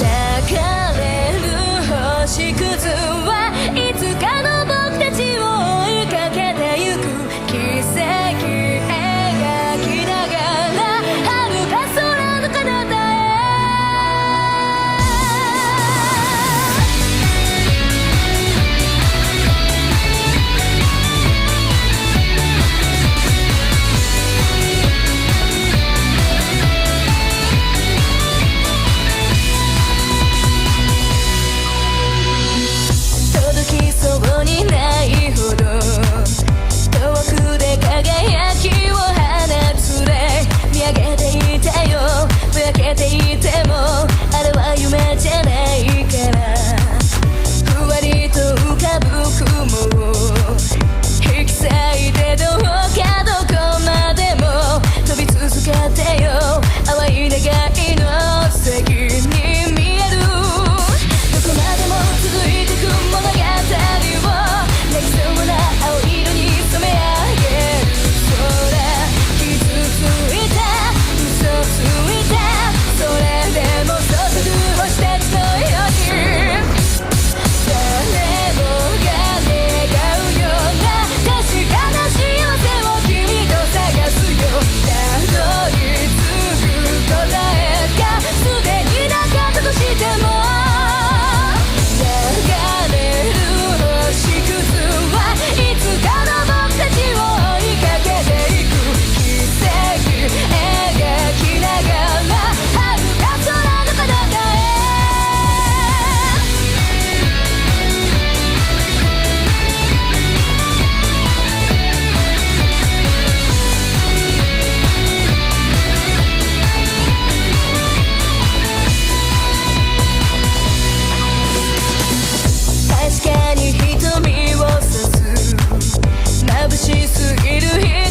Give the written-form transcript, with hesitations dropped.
れる星屑はいつかの僕たちを追いかけてゆく奇跡描きながら遥か空の彼方へ届きそうにないほど遠くで輝きを放つれ見上げていたよぼやけていてもあれは夢じゃないからふわりと浮かぶ雲を引き裂いてどうかどこまでも飛び続けてよ淡い願いの先に見えるどこまでも続いてく物語を泣きそうな青色に染め上げる空傷ついた嘘ついたそれでも注ぐ星たちのように誰もが願うような確かな幸せを君と探すよたどり着く答えがすでになかったとしても流れる星屑はいつかの僕たちを追いかけていく奇跡描きながら遥か空の彼方へ確かに瞳を刺す眩しすぎる